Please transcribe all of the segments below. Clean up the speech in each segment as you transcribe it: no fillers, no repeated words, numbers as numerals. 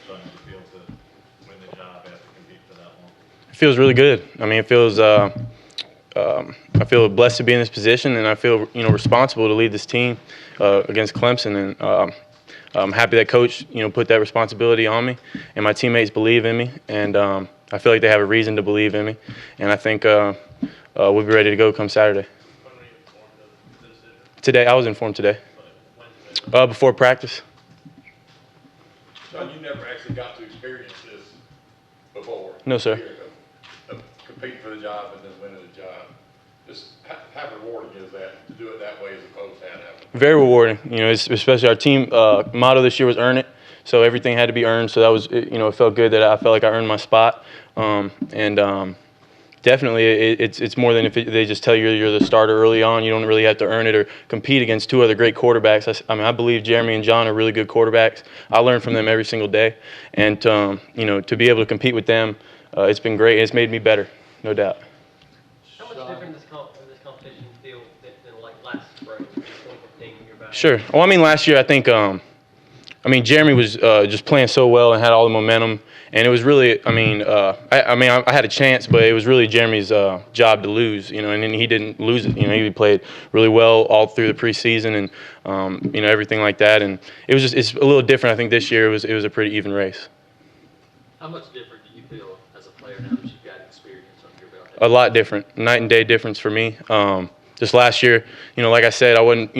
fun does it feel to win the job after compete for that long? It feels really good. I mean, it feels. I feel blessed to be in this position, and I feel responsible to lead this team against Clemson. And I'm happy that Coach put that responsibility on me, and my teammates believe in me, and I feel like they have a reason to believe in me, and I think we'll be ready to go come Saturday. When were you informed of the decision? Today, I was informed today. When today? Before practice. John, you never actually got to experience this before. No, sir. Of competing for the job and then winning the job. Just how rewarding is that to do it that way as opposed to having it? Very rewarding. Especially our team motto this year was "Earn It," so everything had to be earned. So that was, it felt good that I felt like I earned my spot. Definitely, it's more than if they just tell you you're the starter early on. You don't really have to earn it or compete against two other great quarterbacks. I believe Jeremy and John are really good quarterbacks. I learn from them every single day, and to be able to compete with them, it's been great. It's made me better, no doubt. How much different does this competition feel than like last spring, 2015, when you're back? Sure. Well, last year I think, Jeremy was just playing so well and had all the momentum, and it was really, I had a chance, but it was really Jeremy's job to lose, and then he didn't lose it. He played really well all through the preseason and everything like that, and it's a little different. I think this year it was a pretty even race. How much different do you feel as a player now that you've got experience under your belt? A lot different, night and day difference for me. Just last year, like I said, I wasn't,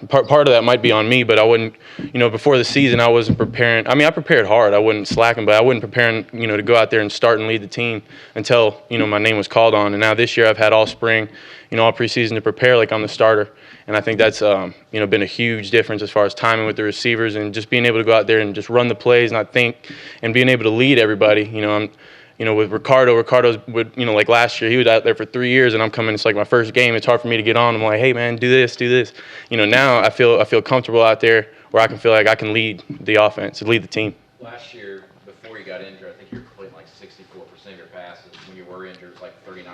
part of that might be on me, but I wasn't, before the season, I wasn't preparing. I prepared hard. I wasn't slacking, but I wasn't preparing, to go out there and start and lead the team until, my name was called on. And now this year I've had all spring, all preseason to prepare like I'm the starter. And I think that's, been a huge difference as far as timing with the receivers and just being able to go out there and just run the plays, not think, and being able to lead everybody. With Ricardo's like last year, he was out there for 3 years, and I'm coming. It's like my first game. It's hard for me to get on. I'm like, hey man, do this. Now I feel comfortable out there where I can feel like I can lead the offense, lead the team. Last year, before you got injured, I think you were completing like 64% of your passes. When you were injured, it was like 39%.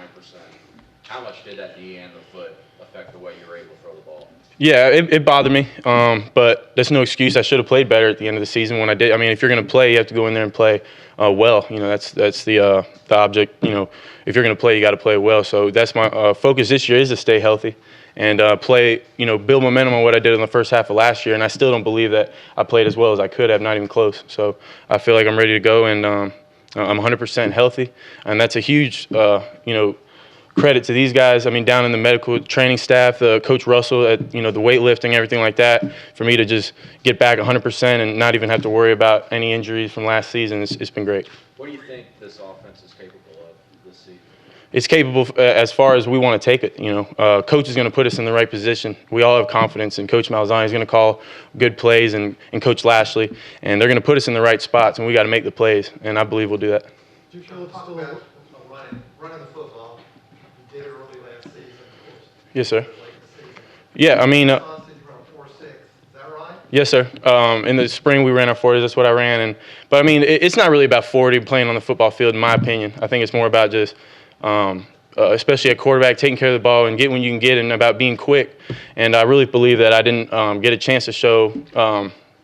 How much did that knee and the foot affect the way you were able to throw the ball? Yeah, it bothered me, but that's no excuse. I should have played better at the end of the season when I did. If you're going to play, you have to go in there and play well. That's the object. If you're going to play, you got to play well. So that's my focus this year is to stay healthy and play. Build momentum on what I did in the first half of last year. And I still don't believe that I played as well as I could have, not even close. So I feel like I'm ready to go, and I'm 100% healthy, and that's a huge credit to these guys. Down in the medical training staff, Coach Russell at the weightlifting, everything like that. For me to just get back 100% and not even have to worry about any injuries from last season, it's been great. What do you think this offense is capable of this season? It's capable as far as we want to take it. Coach is going to put us in the right position. We all have confidence, and Coach Malzahn is going to call good plays, and Coach Lashley, and they're going to put us in the right spots, and we got to make the plays, and I believe we'll do that. Do you feel it's still running the football? You did it early last season, of course. Yes, sir. Late in the season. Yeah, You run 4.6. Is that right? Yes, sir. In the spring, we ran our 40s. That's what I ran. But it's not really about 40 playing on the football field, in my opinion. I think it's more about just, especially at quarterback, taking care of the ball and get when you can get, and about being quick. And I really believe that I didn't get a chance to show,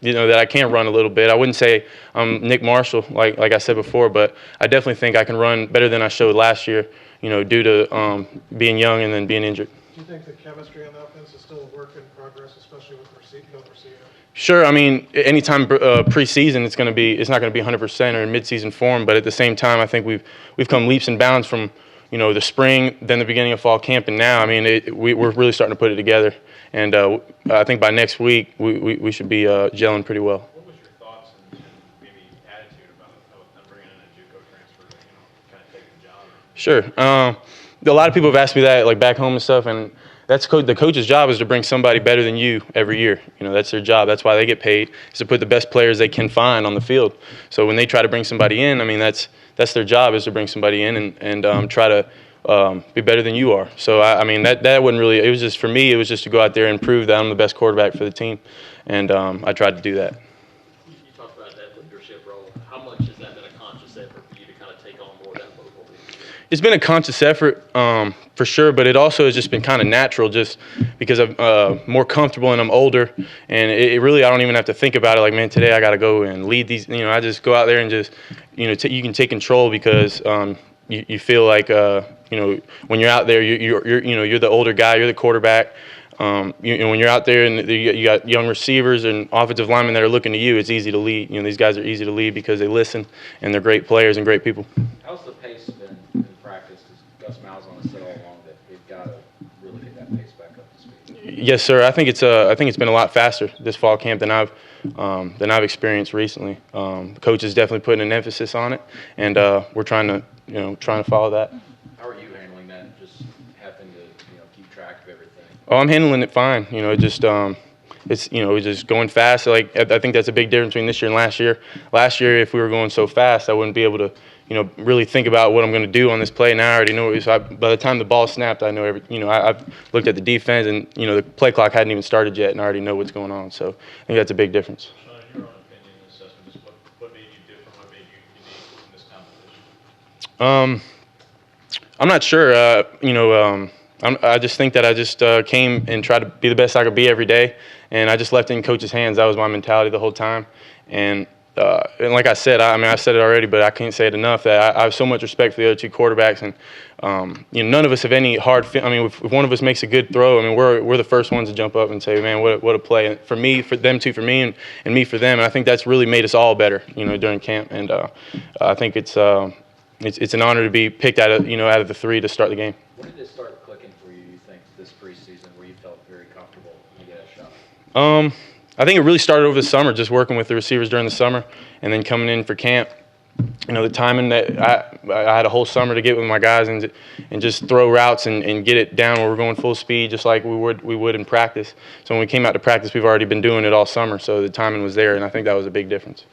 that I can run a little bit. I wouldn't say I'm Nick Marshall, like I said before, but I definitely think I can run better than I showed last year, due to being young and then being injured. Do you think the chemistry on the offense is still a work in progress, especially with the receiver? Sure. Anytime preseason, it's not going to be 100% or in midseason form. But at the same time, I think we've come leaps and bounds from the spring, then the beginning of fall camp, and now. We're really starting to put it together. And I think by next week we should be gelling pretty well. What was your thoughts and maybe attitude about them bringing in a JUCO transfer, kind of taking the job? Sure. A lot of people have asked me that, like back home and stuff, and that's the coach's job is to bring somebody better than you every year. That's their job. That's why they get paid, is to put the best players they can find on the field. So when they try to bring somebody in, that's their job, is to bring somebody in and try to be better than you are. So that wasn't really. It was just, for me, it was just to go out there and prove that I'm the best quarterback for the team, and I tried to do that. You talked about that leadership role. How much has that been a conscious effort for you to kind of take on more of that local? It's been a conscious effort, for sure, but it also has just been kind of natural just because I'm more comfortable and I'm older. And it really, I don't even have to think about it like, man, today I got to go and lead these. I just go out there and just, you can take control because you feel like, when you're out there, you're the older guy, you're the quarterback. When you're out there and you got young receivers and offensive linemen that are looking to you, it's easy to lead. These guys are easy to lead because they listen and they're great players and great people. How's the pace been in practice? Because Gus Malzahn has said all along that they've got to really get that pace back up to speed. Yes, sir. I think it's been a lot faster this fall camp than I've experienced recently. The coach is definitely putting an emphasis on it, and we're trying to follow that. How are you handling that? Just having to keep track of everything. Oh, I'm handling it fine. It's just going fast. Like I think that's a big difference between this year and last year. Last year, if we were going so fast, I wouldn't be able to really think about what I'm going to do on this play. Now I already know. So by the time the ball snapped, I know I've looked at the defense, and the play clock hadn't even started yet, and I already know what's going on. So I think that's a big difference. Sean, in your own opinion and assessment, just what made you different? What made you unique in this competition? I'm not sure. I just think that I just came and tried to be the best I could be every day, and I just left it in coach's hands. That was my mentality the whole time. And like I said, I said it already, but I can't say it enough that I have so much respect for the other two quarterbacks, and none of us have any hard. If one of us makes a good throw, we're the first ones to jump up and say, man, what a play! And for me, for them two, for me, and me for them. And I think that's really made us all better, during camp. And I think it's an honor to be picked out of the three to start the game. When did it start clicking for you think, this preseason, where you felt very comfortable to get a shot? I think it really started over the summer, just working with the receivers during the summer, and then coming in for camp. The timing that I had a whole summer to get with my guys and just throw routes and get it down where we're going full speed, just like we would in practice. So when we came out to practice, we've already been doing it all summer, so the timing was there, and I think that was a big difference.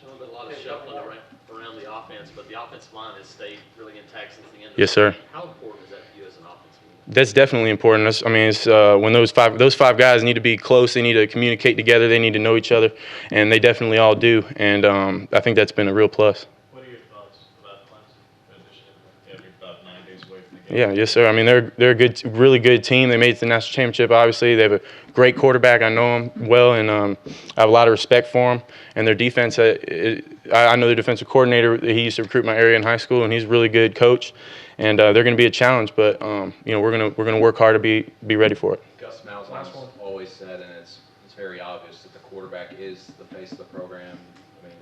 There's been a lot of shuffling around the offense, but the offensive line has stayed really intact since the end of Yes, sir. How important is that for you as an offensive line? That's definitely important. It's when those five guys need to be close. They need to communicate together. They need to know each other, and they definitely all do. And I think that's been a real plus. What are your thoughts about Clemson? You're about 9 days away from the game. Yeah, yes, sir. They're a good, really good team. They made it to the national championship. Obviously, they have a great quarterback. I know him well, and I have a lot of respect for him. And their defense, I know their defensive coordinator. He used to recruit my area in high school, and he's a really good coach. And they're going to be a challenge, but we're gonna work hard to be ready for it. Gus Malzahn's always said, and it's very obvious, that the quarterback is the face of the program.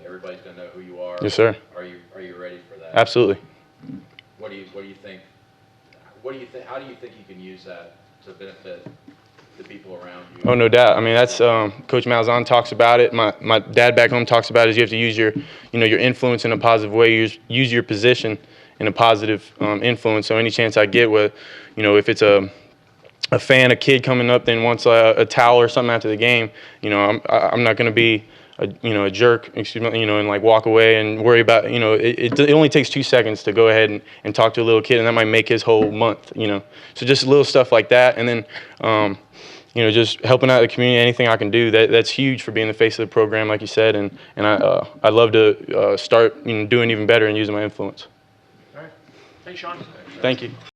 Everybody's going to know who you are. Yes, sir. Are you ready for that? Absolutely. What do you think? How do you think you can use that to benefit the people around you? Oh, no doubt. That's Coach Malzahn talks about it. My dad back home talks about it. Is you have to use your influence in a positive way. Use your position in a positive influence. So any chance I get with, if it's a fan, a kid coming up, then wants a towel or something after the game, I'm not going to be a jerk, and like walk away and worry about, it only takes 2 seconds to go ahead and talk to a little kid, and that might make his whole month, So just little stuff like that, and then, just helping out the community, anything I can do, that's huge for being the face of the program, like you said, and I'd love to start doing even better and using my influence. All right. Thanks, Sean. Thank you.